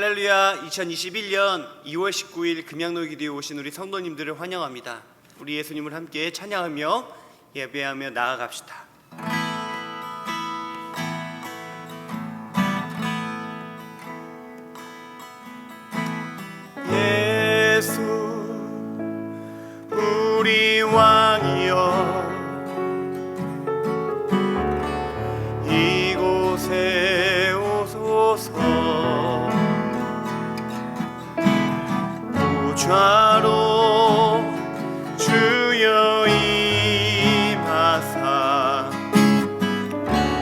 할렐루야. 2021년 2월 19일 금양로 기도에 오신 우리 성도님들을 환영합니다. 우리 예수님을 함께 찬양하며 예배하며 나아갑시다. 예수 우리 왕이여, 이곳에 오소서. 좌로 주여 임하사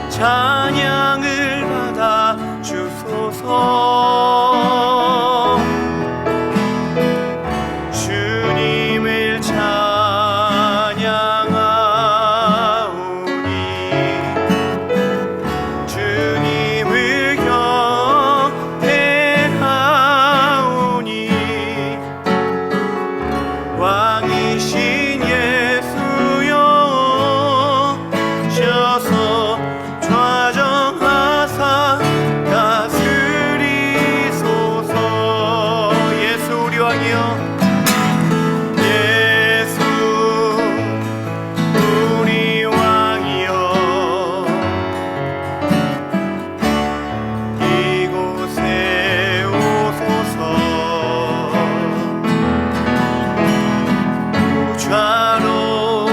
찬양을 받아 주소서. 주님을 찬양하오니 주님을 경배하오니 왕이신 예수여 셔서 좌정하사 다스리소서. 예수 우리 왕이여, 예수 우리 왕이여, 이곳에 오소서. 좌로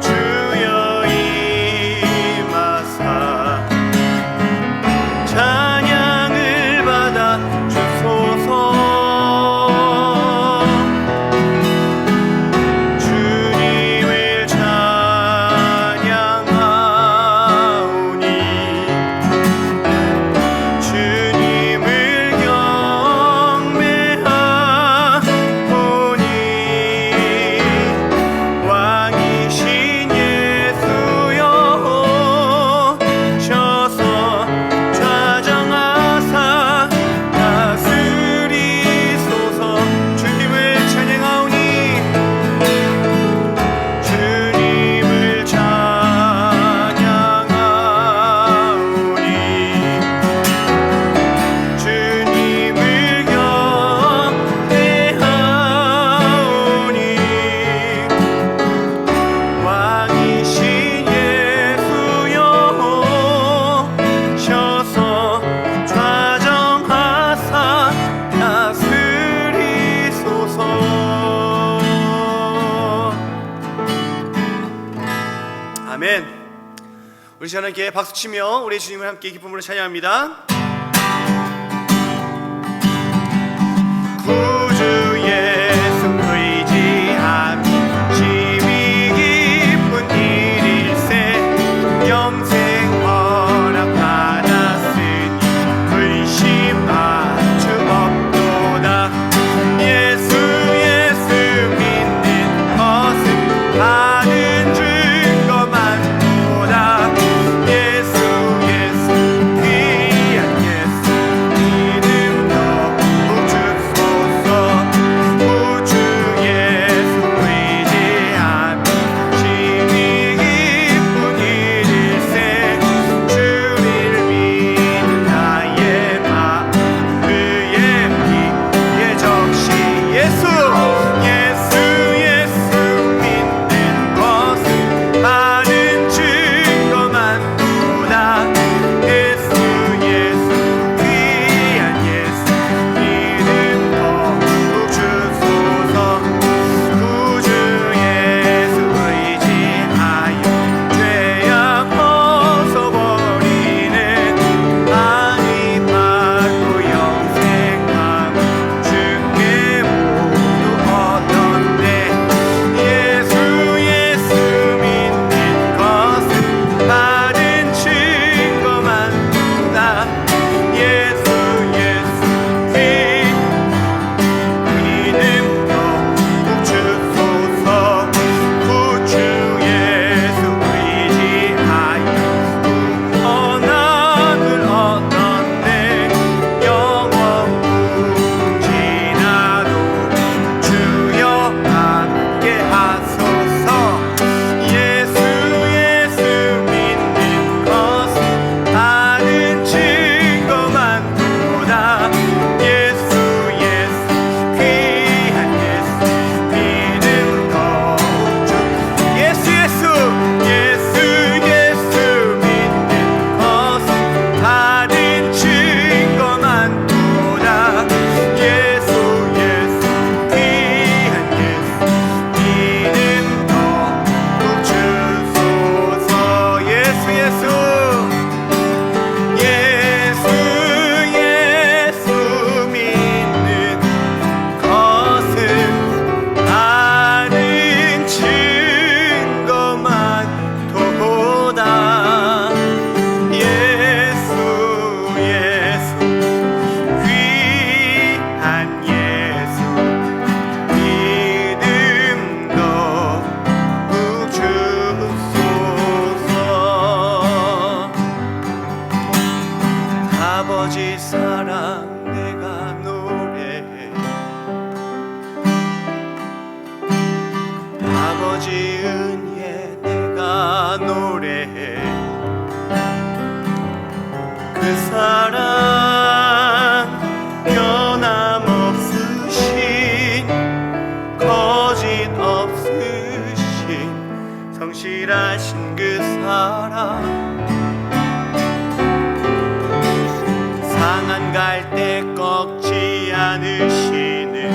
주여 임하사 찬양을 받아 주소서. 주님을 찬양하오니 주님을 경배하오니 왕이신 예수여 셔서 좌정하사 다스리소서. 주님을 찬양하오니 주님을 찬양하오니 주님을 경배하오니 왕이신 예수여 셔서 좌정하사 다스리소서. 아멘. 우리 시간 함께 박수치며 우리 주님을 함께 기쁨으로 찬양합니다. 구주 예수 의지함이 심히 깊은 일일세. 영생 허락 받았으니 근심할 주 없도다. 예수 믿는 것은 받은 증거만보다. 예수 귀한 한 예수 믿음도 욱 주소서. 아버지 사랑 내가 노래해, 아버지 은혜 내가 노래해. 그 사랑 변함없으신 거짓 없으신 성실하신 그 사랑. 상한 갈대 꺾지 않으시는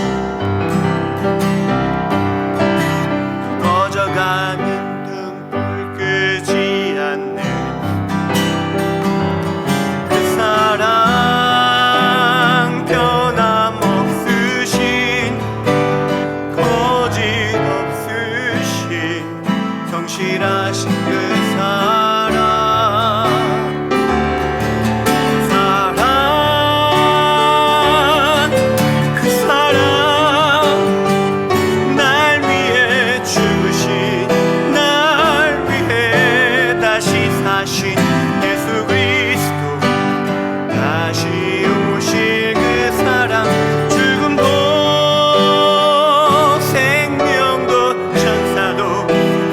꺼져가는 등불 끄지 않는 그 사랑. 변함없으신 거짓 없으신 성실하신 그 사랑. 그 사랑 날 위해 죽으신, 날 위해 다시 사신 예수 그리스도. 다시 오실 그 사랑. 죽음도 생명도 천사도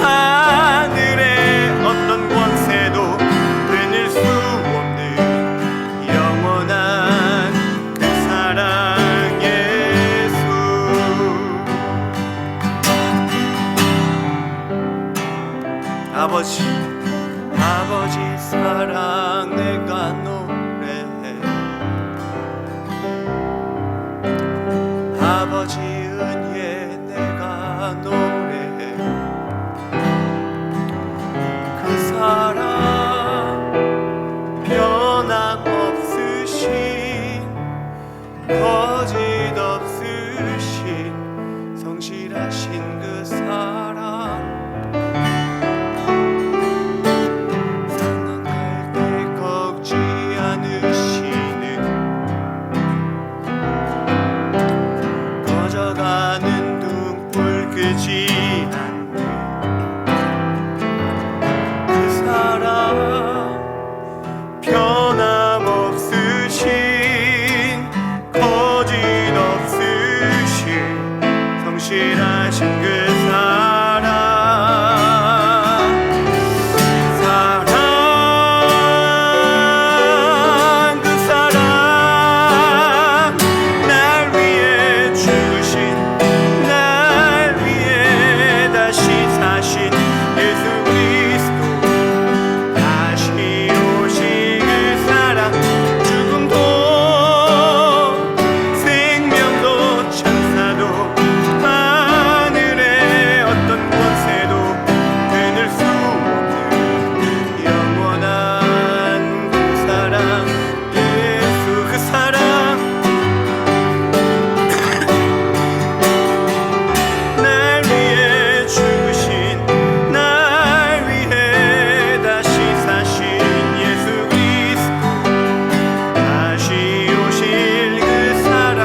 하늘의 어떤 권세도 되늘 수 없는 영원한 그 사랑 예수. 아버지, 아버지 사랑 내가 노래해, 아버지 은혜 내가 노래해. 그 사랑 변함없으신 거짓 없으신 성실하신 그 사랑. 상한 갈대 꺾지 않으시는 꺼져가는 등불 끄지 않는 그 사랑. 변함없으신 거짓 없으신 성실하신 그 사랑. 사랑, 그 사랑 날 위해 죽으신, 날 위해 다시 사신 예수 그리스도. 다시 오실 그 사랑. 죽음도 생명도 천사도 하늘의 어떤 권세도 되늘 수 없는 영원한 그 사랑 예수. 그 사랑 날 위해 죽으신, 날 위해 다시 사신 예수 그리스도. 다시 오실 그 사랑.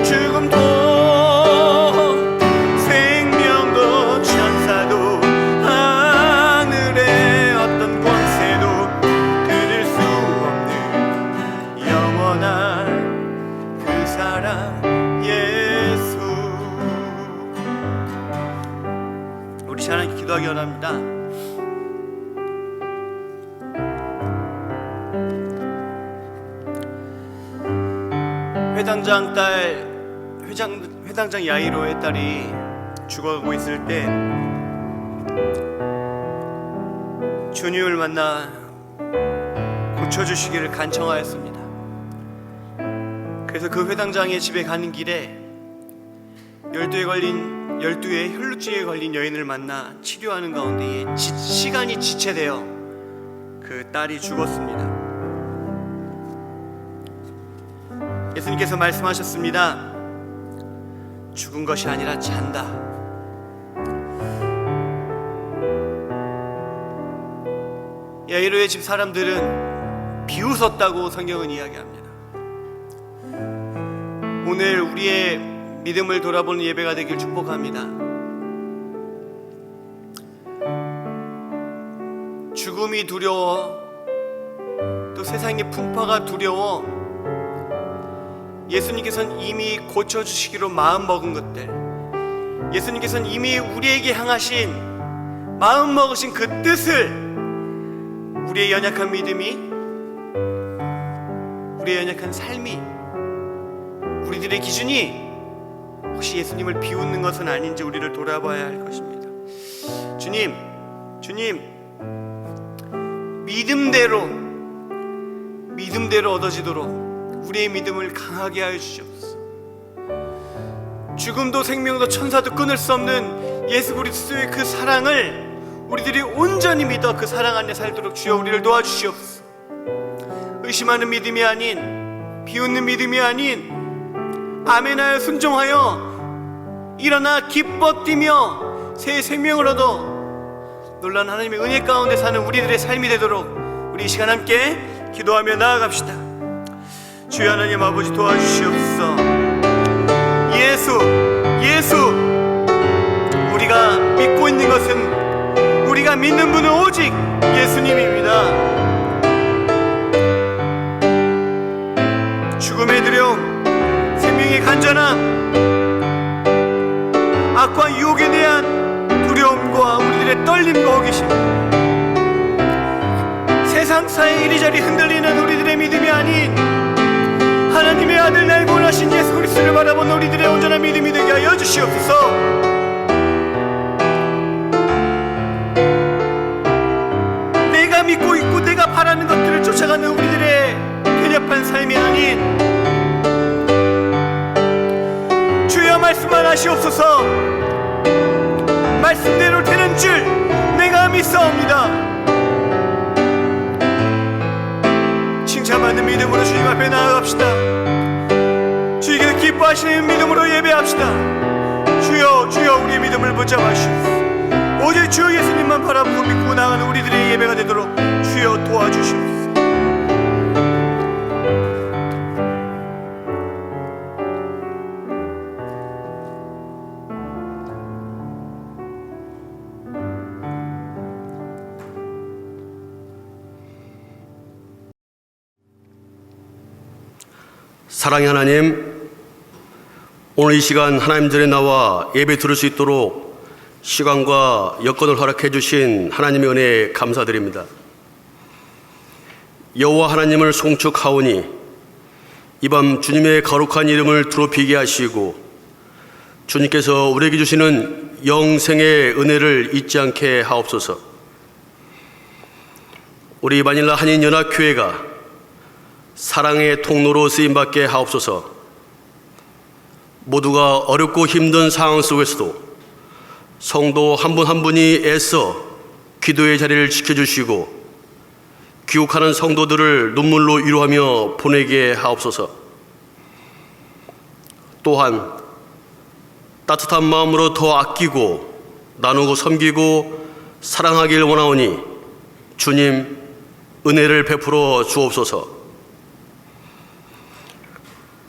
죽음도 생명도 천사도 하늘의 어떤 권세도 되늘 수 없는 영원한 그 사랑 예수. 우리 하나님께 기도하기 원합니다. 회당장 야이로의 딸이 죽어가고 있을 때 주님을 만나 고쳐주시기를 간청하였습니다. 그래서 그 회당장의 집에 가는 길에 12의 혈루증에 걸린 여인을 만나 치료하는 가운데에 시간이 지체되어 그 딸이 죽었습니다. 예수님께서 말씀하셨습니다. 죽은 것이 아니라 잔다. 야이로의 집 사람들은 비웃었다고 성경은 이야기합니다. 오늘 우리의 믿음을 돌아보는 예배가 되길 축복합니다. 죽음이 두려워, 또 세상의 풍파가 두려워 예수님께서는 이미 고쳐주시기로 마음먹은 것들, 예수님께서는 이미 우리에게 향하신 마음먹으신 그 뜻을 우리의 연약한 믿음이, 우리의 연약한 삶이, 우리들의 기준이 혹시 예수님을 비웃는 것은 아닌지 우리를 돌아봐야 할 것입니다. 주님 믿음대로 얻어지도록 우리의 믿음을 강하게 하여 주시옵소서. 죽음도 생명도 천사도 끊을 수 없는 예수 그리스도의 그 사랑을 우리들이 온전히 믿어 그 사랑 안에 살도록 주여 우리를 도와주시옵소서. 의심하는 믿음이 아닌, 비웃는 믿음이 아닌, 아멘하여 순종하여 일어나 기뻐 뛰며 새 생명을 얻어 놀라운 하나님의 은혜 가운데 사는 우리들의 삶이 되도록 우리 이 시간 함께 기도하며 나아갑시다. 주여 하나님 아버지 도와주시옵소서. 예수 우리가 믿고 있는 것은, 우리가 믿는 분은 오직 예수님입니다. 죽음의 두려움, 생명의 간절함, 악과 유혹에 대한 두려움과 우리들의 떨림과 호기심, 세상사의 이리저리 흔들리는 우리들의 믿음이 아닌 하나님의 아들 날 구원하신 예수 그리스도를 바라보는 우리들의 온전한 믿음이 되게 하여 주시옵소서. 내가 믿고 있고 내가 바라는 것들을 쫓아가는 우리들의 편협한 삶이 아닌 주여 말씀만 하시옵소서. 말씀대로 되는 줄 내가 믿사옵니다. 칭찬받는 믿음으로 주님 앞에 나아갑시다. 주님께서 기뻐하시는 믿음으로 예배합시다. 주여 우리의 믿음을 붙잡아 주시옵소서. 오직 주 예수님만 바라보고 믿고 나가는 우리들의 예배가 되도록 주여 도와주시옵소서. 사랑의 하나님, 오늘 이 시간 하나님 전에 나와 예배 들을 수 있도록 시간과 여건을 허락해 주신 하나님의 은혜에 감사드립니다. 여호와 하나님을 송축하오니 이 밤 주님의 거룩한 이름을 드높이게 하시고 주님께서 우리에게 주시는 영생의 은혜를 잊지 않게 하옵소서. 우리 마닐라 한인연합교회가 사랑의 통로로 쓰임받게 하옵소서. 모두가 어렵고 힘든 상황 속에서도 성도 한 분 한 분이 애써 기도의 자리를 지켜주시고 귀국하는 성도들을 눈물로 위로하며 보내게 하옵소서. 또한 따뜻한 마음으로 더 아끼고 나누고 섬기고 사랑하길 원하오니 주님 은혜를 베풀어 주옵소서.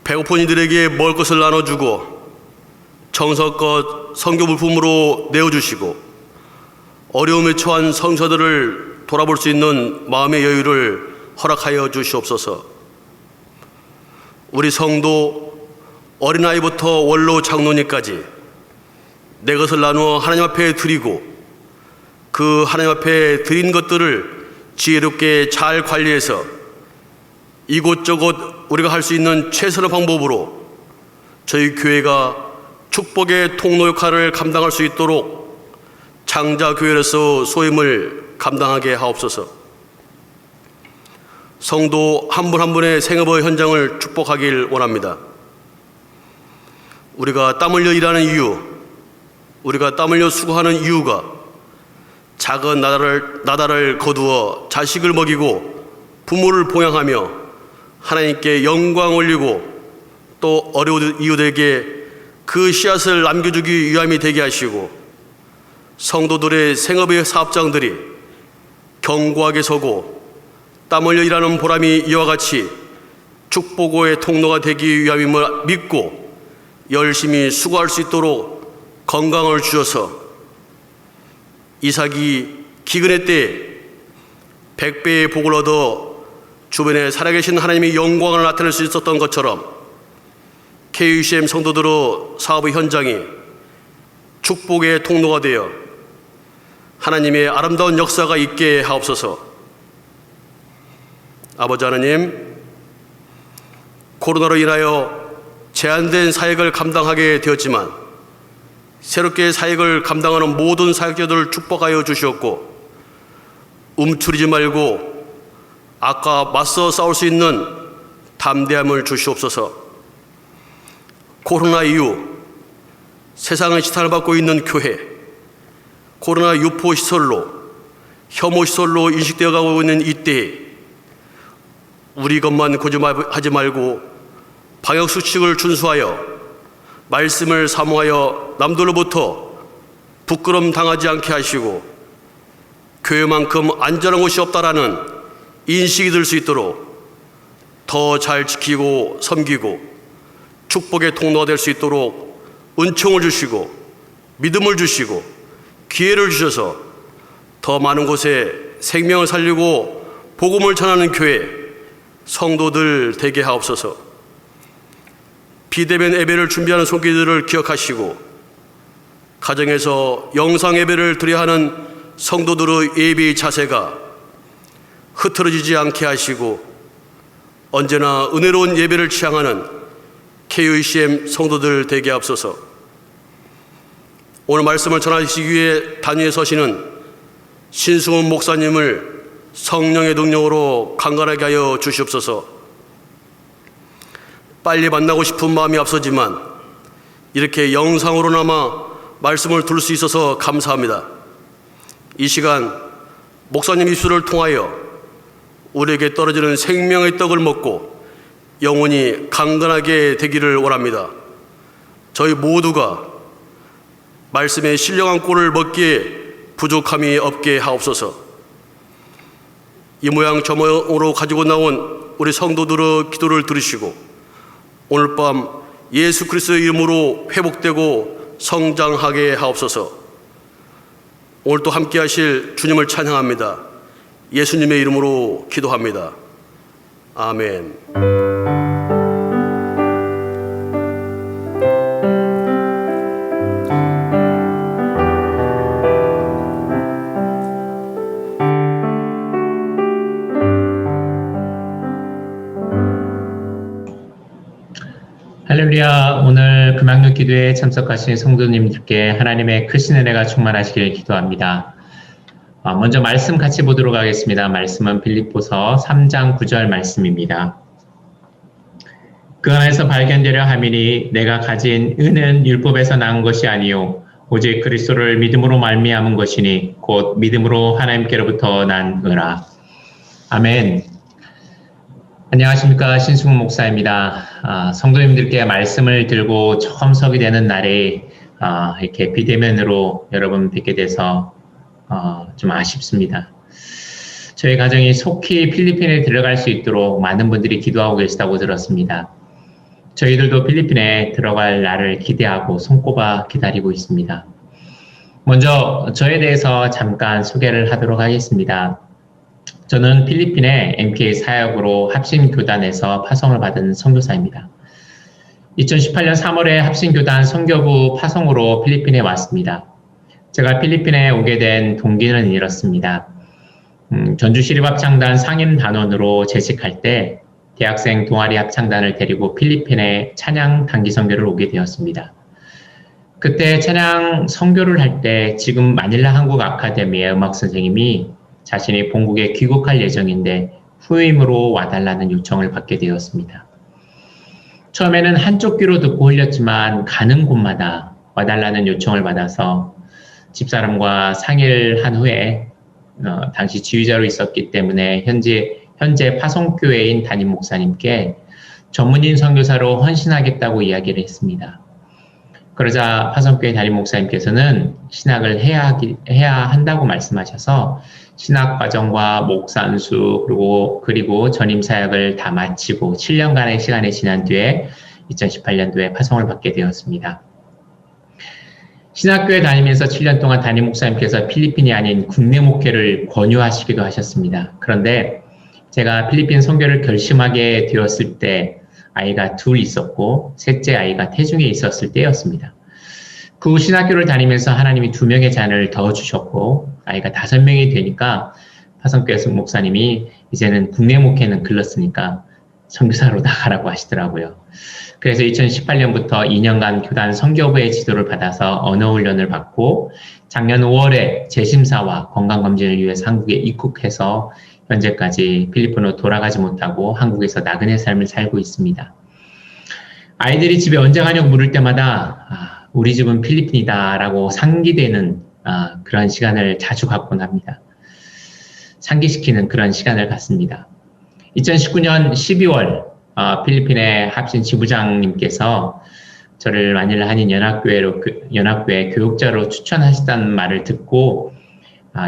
배고픈 이들에게 먹을 것을 나눠주고 정성껏 선교 물품으로 내어주시고 어려움에 처한 성서들을 돌아볼 수 있는 마음의 여유를 허락하여 주시옵소서. 우리 성도 어린아이부터 원로 장로님까지 내 것을 나누어 하나님 앞에 드리고 그 하나님 앞에 드린 것들을 지혜롭게 잘 관리해서 이곳저곳 우리가 할 수 있는 최선의 방법으로 저희 교회가 축복의 통로 역할을 감당할 수 있도록 장자교회로서 소임을 감당하게 하옵소서. 성도 한 분 한 분의 생업의 현장을 축복하길 원합니다. 우리가 땀 흘려 일하는 이유, 우리가 땀 흘려 수고하는 이유가 작은 나달을 거두어 자식을 먹이고 부모를 봉양하며 하나님께 영광 올리고 또 어려운 이웃에게 그 씨앗을 남겨주기 위함이 되게 하시고 성도들의 생업의 사업장들이 견고하게 서고 땀 흘려 일하는 보람이 이와 같이 축복의 통로가 되기 위함임을 믿고 열심히 수고할 수 있도록 건강을 주셔서 이삭이 기근의 때에 100배의 복을 얻어 주변에 살아계신 하나님의 영광을 나타낼 수 있었던 것처럼 KUCM 성도들의 사업의 현장이 축복의 통로가 되어 하나님의 아름다운 역사가 있게 하옵소서. 아버지 하나님, 코로나로 인하여 제한된 사역을 감당하게 되었지만 새롭게 사역을 감당하는 모든 사역자들을 축복하여 주시옵고 움츠리지 말고 악과 맞서 싸울 수 있는 담대함을 주시옵소서. 코로나 이후 세상의 지탄을 받고 있는 교회, 코로나 유포시설로, 혐오시설로 인식되어 가고 있는 이때에 우리 것만 고집하지 말고 방역수칙을 준수하여 말씀을 사모하여 남들로부터 부끄럼 당하지 않게 하시고 교회만큼 안전한 곳이 없다라는 인식이 들 수 있도록 더 잘 지키고 섬기고 축복의 통로가 될 수 있도록 은총을 주시고 믿음을 주시고 기회를 주셔서 더 많은 곳에 생명을 살리고 복음을 전하는 교회 성도들 되게 하옵소서. 비대면 예배를 준비하는 손길들을 기억하시고 가정에서 영상 예배를 드려야 하는 성도들의 예배의 자세가 흐트러지지 않게 하시고 언제나 은혜로운 예배를 지향하는 KUCM 성도들 되게 하옵소서. 오늘 말씀을 전하시기 위해 단위에 서시는 신승훈 목사님을 성령의 능력으로 강건하게 하여 주시옵소서. 빨리 만나고 싶은 마음이 앞서지만 이렇게 영상으로나마 말씀을 들을 수 있어서 감사합니다. 이 시간 목사님 입술을 통하여 우리에게 떨어지는 생명의 떡을 먹고 영혼이 강건하게 되기를 원합니다. 저희 모두가 말씀의 신령한 꼴을 먹기에 부족함이 없게 하옵소서. 이 모양 저 모양으로 가지고 나온 우리 성도들의 기도를 들으시고 오늘 밤 예수 그리스도의 이름으로 회복되고 성장하게 하옵소서. 오늘 또 함께 하실 주님을 찬양합니다. 예수님의 이름으로 기도합니다. 아멘. 할렐루야. 오늘 금양육 기도에 참석하신 성도님들께 하나님의 크신 은혜가 충만하시길 기도합니다. 먼저 말씀 같이 보도록 하겠습니다. 말씀은 빌립보서 3장 9절 말씀입니다. 그 안에서 발견되려 함이니 내가 가진 은은 율법에서 나은 것이 아니요 오직 그리스도를 믿음으로 말미암은 것이니 곧 믿음으로 하나님께로부터 난 은라. 아멘. 안녕하십니까, 신승훈 목사입니다. 성도님들께 말씀을 들고 처음 서게 되는 날에 이렇게 비대면으로 여러분 뵙게 돼서 좀 아쉽습니다. 저희 가정이 속히 필리핀에 들어갈 수 있도록 많은 분들이 기도하고 계시다고 들었습니다. 저희들도 필리핀에 들어갈 날을 기대하고 손꼽아 기다리고 있습니다. 먼저 저에 대해서 잠깐 소개를 하도록 하겠습니다. 저는 필리핀의 MPA 사역으로 합신교단에서 파송을 받은 선교사입니다. 2018년 3월에 합신교단 선교부 파송으로 필리핀에 왔습니다. 제가 필리핀에 오게 된 동기는 이렇습니다. 전주시립합창단 상임단원으로 재직할 때 대학생 동아리 합창단을 데리고 필리핀에 찬양 단기 선교를 오게 되었습니다. 그때 찬양 선교를 할 때 지금 마닐라 한국 아카데미의 음악 선생님이 자신이 본국에 귀국할 예정인데 후임으로 와달라는 요청을 받게 되었습니다. 처음에는 한쪽 귀로 듣고 흘렸지만 가는 곳마다 와달라는 요청을 받아서 집사람과 상의를 한 후에 당시 지휘자로 있었기 때문에 현재 파송교회인 담임 목사님께 전문인 선교사로 헌신하겠다고 이야기를 했습니다. 그러자 화성교회 담임 목사님께서는 신학을 해야 한다고 말씀하셔서 신학 과정과 목산수 그리고 전임 사역을 다 마치고 7년간의 시간이 지난 뒤에 2018년도에 파송을 받게 되었습니다. 신학교에 다니면서 7년 동안 담임 목사님께서 필리핀이 아닌 국내 목회를 권유하시기도 하셨습니다. 그런데 제가 필리핀 선교를 결심하게 되었을 때 아이가 둘 있었고 셋째 아이가 태중에 있었을 때였습니다. 그 후 신학교를 다니면서 하나님이 2명의 자녀를 더 주셨고 아이가 5명이 되니까 화성교회 목사님이 이제는 국내 목회는 글렀으니까 선교사로 나가라고 하시더라고요. 그래서 2018년부터 2년간 교단 선교부의 지도를 받아서 언어 훈련을 받고 작년 5월에 재심사와 건강검진을 위해서 한국에 입국해서 현재까지 필리핀으로 돌아가지 못하고 한국에서 나그네 삶을 살고 있습니다. 아이들이 집에 언제 가냐고 물을 때마다 우리 집은 필리핀이다 라고 상기되는 그런 시간을 자주 갖곤 합니다. 상기시키는 그런 시간을 갖습니다. 2019년 12월 필리핀의 합신 지부장님께서 저를 마닐라 한인 연합교회 교육자로 추천하시다는 말을 듣고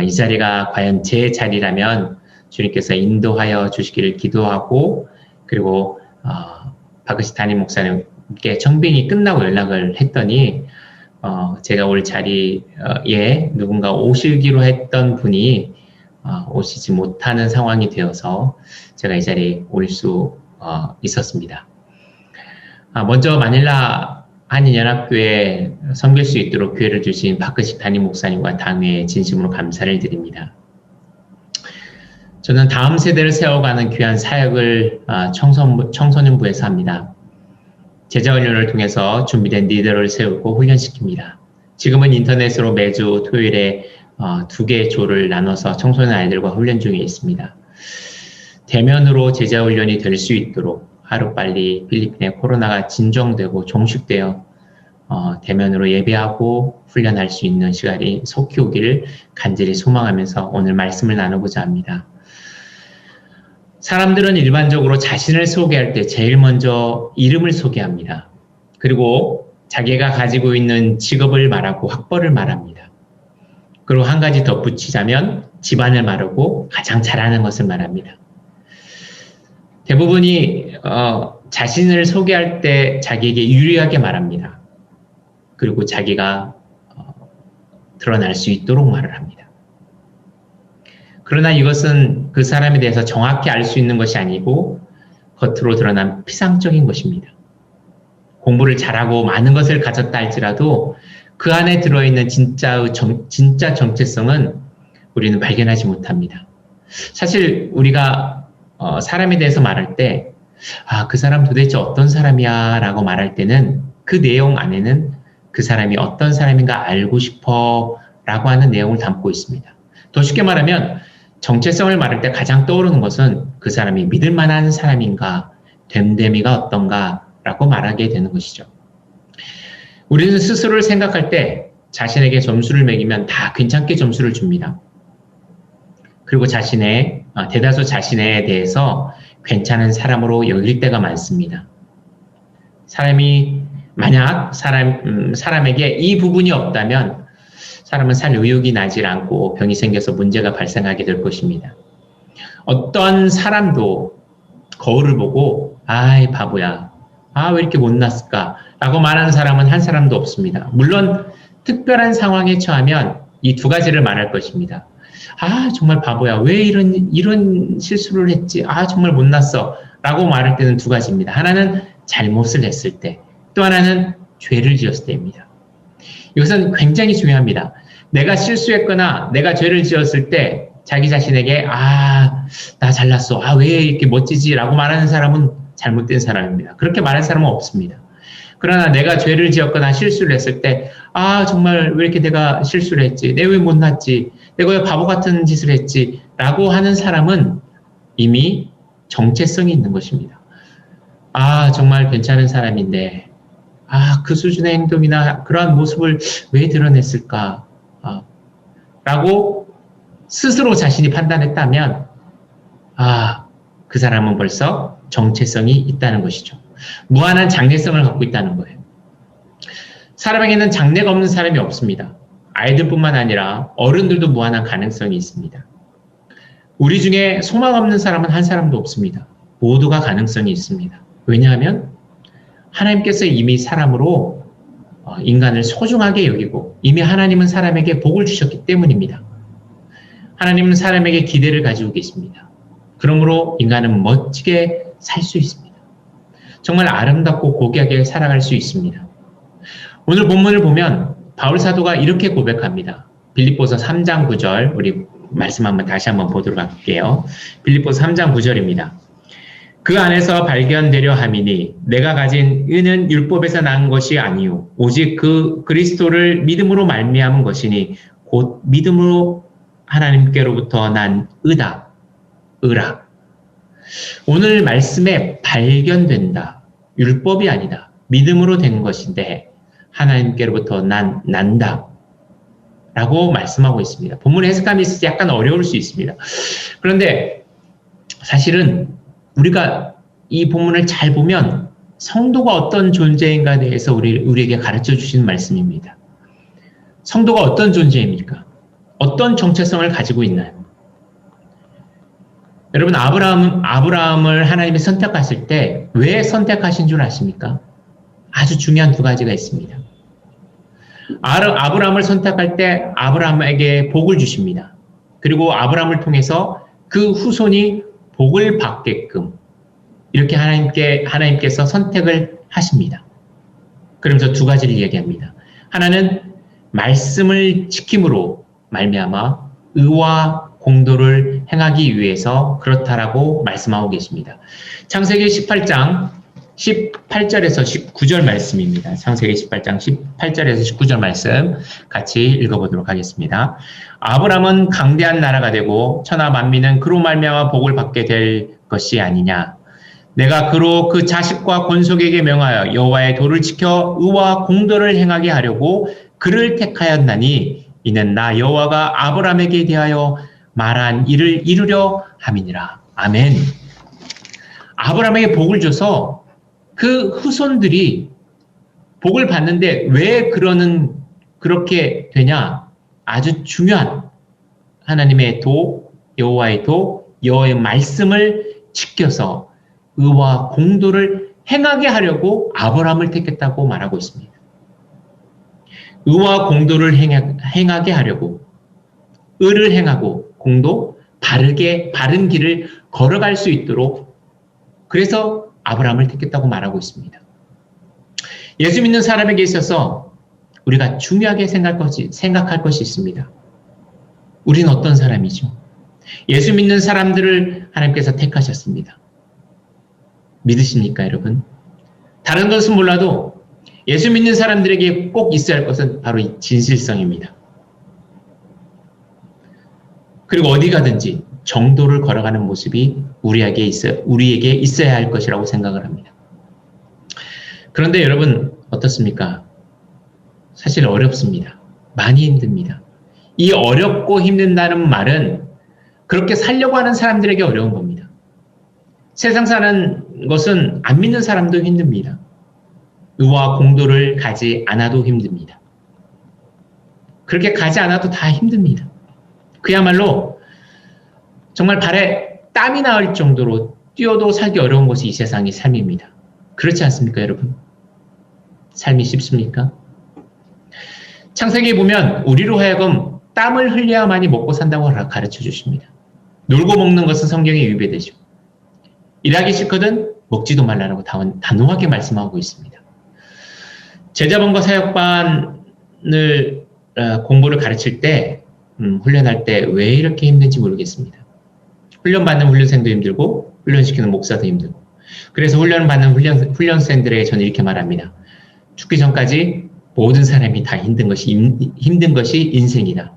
이 자리가 과연 제 자리라면 주님께서 인도하여 주시기를 기도하고 그리고 박으시 담임 목사님께 청빙이 끝나고 연락을 했더니 제가 올 자리에 누군가 오시기로 했던 분이 오시지 못하는 상황이 되어서 제가 이 자리에 올 수 있었습니다. 먼저 마닐라 한인연합교회에 섬길 수 있도록 기회를 주신 박근식 담임 목사님과 당회에 진심으로 감사를 드립니다. 저는 다음 세대를 세워가는 귀한 사역을 청소년부에서 합니다. 제자훈련을 통해서 준비된 리더를 세우고 훈련시킵니다. 지금은 인터넷으로 매주 토요일에 2개의 조를 나눠서 청소년 아이들과 훈련 중에 있습니다. 대면으로 제자훈련이 될 수 있도록 하루빨리 필리핀의 코로나가 진정되고 종식되어 대면으로 예배하고 훈련할 수 있는 시간이 속히 오기를 간절히 소망하면서 오늘 말씀을 나누고자 합니다. 사람들은 일반적으로 자신을 소개할 때 제일 먼저 이름을 소개합니다. 그리고 자기가 가지고 있는 직업을 말하고 학벌을 말합니다. 그리고 한 가지 덧붙이자면 집안을 말하고 가장 잘하는 것을 말합니다. 대부분이 자신을 소개할 때 자기에게 유리하게 말합니다. 그리고 자기가 드러날 수 있도록 말을 합니다. 그러나 이것은 그 사람에 대해서 정확히 알 수 있는 것이 아니고 겉으로 드러난 피상적인 것입니다. 공부를 잘하고 많은 것을 가졌다 할지라도 그 안에 들어있는 진짜 정체성은 우리는 발견하지 못합니다. 사실 우리가 사람에 대해서 말할 때 그 사람 도대체 어떤 사람이야 라고 말할 때는 그 내용 안에는 그 사람이 어떤 사람인가 알고 싶어 라고 하는 내용을 담고 있습니다. 더 쉽게 말하면 정체성을 말할 때 가장 떠오르는 것은 그 사람이 믿을 만한 사람인가, 됨됨이가 어떤가 라고 말하게 되는 것이죠. 우리는 스스로를 생각할 때 자신에게 점수를 매기면 다 괜찮게 점수를 줍니다. 그리고 대다수 자신에 대해서 괜찮은 사람으로 여길 때가 많습니다. 만약 사람에게 이 부분이 없다면 사람은 살 의욕이 나질 않고 병이 생겨서 문제가 발생하게 될 것입니다. 어떤 사람도 거울을 보고 아이 바보야, 왜 이렇게 못났을까 라고 말하는 사람은 한 사람도 없습니다. 물론 특별한 상황에 처하면 이 두 가지를 말할 것입니다. 정말 바보야, 왜 이런 실수를 했지, 정말 못났어 라고 말할 때는 두 가지입니다. 하나는 잘못을 했을 때, 또 하나는 죄를 지었을 때입니다. 이것은 굉장히 중요합니다. 내가 실수했거나 내가 죄를 지었을 때 자기 자신에게 나 잘났어, 왜 이렇게 멋지지 라고 말하는 사람은 잘못된 사람입니다. 그렇게 말할 사람은 없습니다. 그러나 내가 죄를 지었거나 실수를 했을 때 정말 왜 이렇게 내가 실수를 했지, 내가 왜 못났지, 내가 왜 바보 같은 짓을 했지 라고 하는 사람은 이미 정체성이 있는 것입니다. 정말 괜찮은 사람인데 그 수준의 행동이나 그러한 모습을 왜 드러냈을까 라고 스스로 자신이 판단했다면 그 사람은 벌써 정체성이 있다는 것이죠. 무한한 장래성을 갖고 있다는 거예요. 사람에게는 장래가 없는 사람이 없습니다. 아이들뿐만 아니라 어른들도 무한한 가능성이 있습니다. 우리 중에 소망 없는 사람은 한 사람도 없습니다. 모두가 가능성이 있습니다. 왜냐하면 하나님께서 이미 사람으로 인간을 소중하게 여기고 이미 하나님은 사람에게 복을 주셨기 때문입니다. 하나님은 사람에게 기대를 가지고 계십니다. 그러므로 인간은 멋지게 살 수 있습니다. 정말 아름답고 고귀하게 살아갈 수 있습니다. 오늘 본문을 보면 바울 사도가 이렇게 고백합니다. 빌립보서 3장 9절, 우리 말씀 다시 한번 보도록 할게요. 빌립보서 3장 9절입니다. 그 안에서 발견되려 함이니 내가 가진 의는 율법에서 난 것이 아니요 오직 그 그리스도를 믿음으로 말미암은 것이니 곧 믿음으로 하나님께로부터 난 의다. 의라. 오늘 말씀에 발견된다. 율법이 아니다. 믿음으로 된 것인데 하나님께로부터 난다. 라고 말씀하고 있습니다. 본문의 해석감이 있을 때 약간 어려울 수 있습니다. 그런데 사실은 우리가 이 본문을 잘 보면 성도가 어떤 존재인가에 대해서 우리에게 가르쳐 주시는 말씀입니다. 성도가 어떤 존재입니까? 어떤 정체성을 가지고 있나요? 여러분, 아브라함을 하나님이 선택하실 때 왜 선택하신 줄 아십니까? 아주 중요한 두 가지가 있습니다. 아브라함을 선택할 때 아브라함에게 복을 주십니다. 그리고 아브라함을 통해서 그 후손이 복을 받게끔 이렇게 하나님께서 선택을 하십니다. 그러면서 두 가지를 얘기합니다. 하나는 말씀을 지킴으로 말미암아 의와 공도를 행하기 위해서 그렇다라고 말씀하고 계십니다. 창세기 18장 18절에서 19절 말씀입니다. 창세기 18장 18절에서 19절 말씀 같이 읽어보도록 하겠습니다. 아브람은 강대한 나라가 되고 천하 만민은 그로 말미암아 복을 받게 될 것이 아니냐. 내가 그로 그 자식과 권속에게 명하여 여호와의 도를 지켜 의와 공도를 행하게 하려고 그를 택하였나니 이는 나 여호와가 아브람에게 대하여 말한 일을 이루려 함이니라. 아멘. 아브람에게 복을 줘서 그 후손들이 복을 받는데 왜 그렇게 되냐? 아주 중요한 하나님의 도, 여호와의 도, 여호와의 말씀을 지켜서 의와 공도를 행하게 하려고 아브람을 택했다고 말하고 있습니다. 의와 공도를 행하게 하려고 의를 행하고 공도, 바른 길을 걸어갈 수 있도록 그래서 아브라함을 택했다고 말하고 있습니다. 예수 믿는 사람에게 있어서 우리가 중요하게 생각할 것이 있습니다. 우리는 어떤 사람이죠? 예수 믿는 사람들을 하나님께서 택하셨습니다. 믿으십니까, 여러분? 다른 것은 몰라도 예수 믿는 사람들에게 꼭 있어야 할 것은 바로 이 진실성입니다. 그리고 어디 가든지 정도를 걸어가는 모습이 우리에게 있어야 할 것이라고 생각을 합니다. 그런데 여러분 어떻습니까? 사실 어렵습니다. 많이 힘듭니다. 이 어렵고 힘든다는 말은 그렇게 살려고 하는 사람들에게 어려운 겁니다. 세상 사는 것은 안 믿는 사람도 힘듭니다. 의와 공도를 가지 않아도 힘듭니다. 그렇게 가지 않아도 다 힘듭니다. 그야말로 정말 발에 땀이 나올 정도로 뛰어도 살기 어려운 것이 이 세상의 삶입니다. 그렇지 않습니까, 여러분? 삶이 쉽습니까? 창세기에 보면 우리로 하여금 땀을 흘려야만이 먹고 산다고 가르쳐 주십니다. 놀고 먹는 것은 성경에 위배되죠. 일하기 싫거든 먹지도 말라라고 단호하게 말씀하고 있습니다. 제자반과 사역반을 공부를 가르칠 때 훈련할 때 왜 이렇게 힘든지 모르겠습니다. 훈련받는 훈련생도 힘들고 훈련시키는 목사도 힘들고 그래서 훈련받는 훈련생들에게 저는 이렇게 말합니다. 죽기 전까지 모든 사람이 다 힘든 것이 인생이다.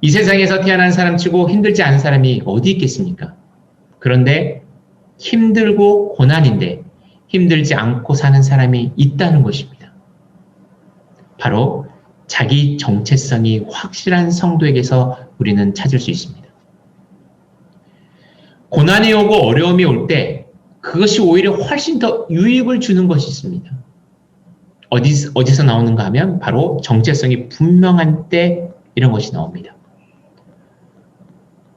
이 세상에서 태어난 사람치고 힘들지 않은 사람이 어디 있겠습니까? 그런데 힘들고 고난인데 힘들지 않고 사는 사람이 있다는 것입니다. 바로 자기 정체성이 확실한 성도에게서 우리는 찾을 수 있습니다. 고난이 오고 어려움이 올 때 그것이 오히려 훨씬 더 유익을 주는 것이 있습니다. 어디서 나오는가 하면 바로 정체성이 분명한 때 이런 것이 나옵니다.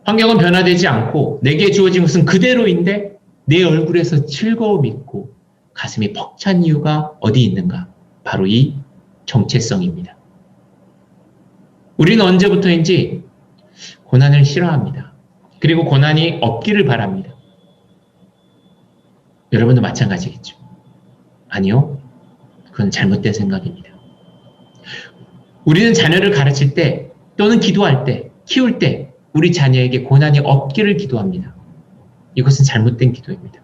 환경은 변화되지 않고 내게 주어진 것은 그대로인데 내 얼굴에서 즐거움이 있고 가슴이 벅찬 이유가 어디 있는가? 바로 이 정체성입니다. 우리는 언제부터인지 고난을 싫어합니다. 그리고 고난이 없기를 바랍니다. 여러분도 마찬가지겠죠? 아니요. 그건 잘못된 생각입니다. 우리는 자녀를 가르칠 때 또는 기도할 때, 키울 때 우리 자녀에게 고난이 없기를 기도합니다. 이것은 잘못된 기도입니다.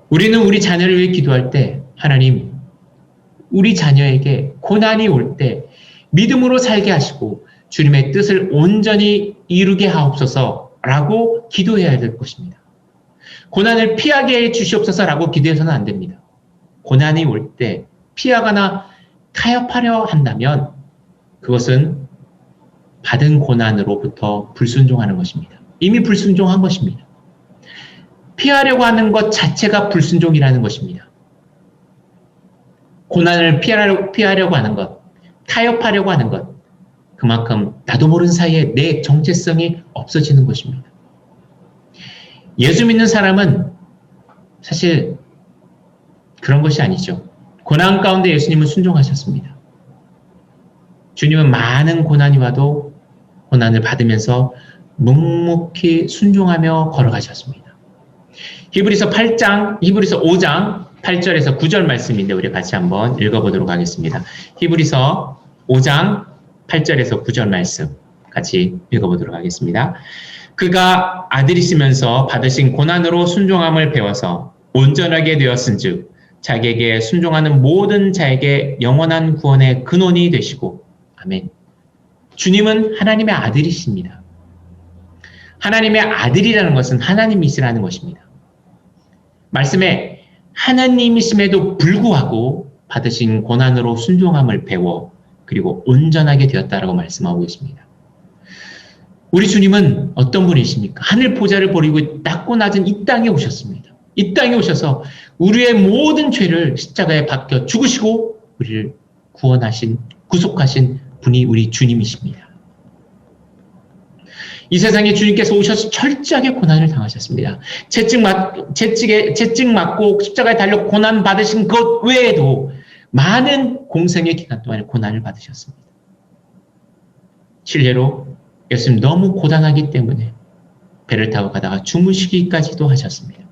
우리는 우리 자녀를 위해 기도할 때 하나님, 우리 자녀에게 고난이 올 때 믿음으로 살게 하시고 주님의 뜻을 온전히 이루게 하옵소서라고 기도해야 될 것입니다. 고난을 피하게 해 주시옵소서라고 기도해서는 안 됩니다. 고난이 올 때 피하거나 타협하려 한다면 그것은 받은 고난으로부터 불순종하는 것입니다. 이미 불순종한 것입니다. 피하려고 하는 것 자체가 불순종이라는 것입니다. 고난을 피하려고 하는 것, 타협하려고 하는 것, 그만큼 나도 모르는 사이에 내 정체성이 없어지는 것입니다. 예수 믿는 사람은 사실 그런 것이 아니죠. 고난 가운데 예수님은 순종하셨습니다. 주님은 많은 고난이 와도 고난을 받으면서 묵묵히 순종하며 걸어가셨습니다. 히브리서 5장 8절에서 9절 말씀인데 우리 같이 한번 읽어보도록 하겠습니다. 히브리서 5장 8절에서 9절 말씀 같이 읽어보도록 하겠습니다. 그가 아들이시면서 받으신 고난으로 순종함을 배워서 온전하게 되었은즉 자기에게 순종하는 모든 자에게 영원한 구원의 근원이 되시고 아멘. 주님은 하나님의 아들이십니다. 하나님의 아들이라는 것은 하나님이시라는 것입니다. 말씀에 하나님이심에도 불구하고 받으신 고난으로 순종함을 배워 그리고 온전하게 되었다라고 말씀하고 있습니다. 우리 주님은 어떤 분이십니까? 하늘 보좌를 버리고 낮고 낮은 이 땅에 오셨습니다. 이 땅에 오셔서 우리의 모든 죄를 십자가에 박혀 죽으시고 우리를 구속하신 분이 우리 주님이십니다. 이 세상에 주님께서 오셔서 철저하게 고난을 당하셨습니다. 채찍 맞고 십자가에 달려 고난 받으신 것 외에도 많은 공생의 기간 동안에 고난을 받으셨습니다. 실례로 예수님 너무 고단하기 때문에 배를 타고 가다가 주무시기까지도 하셨습니다.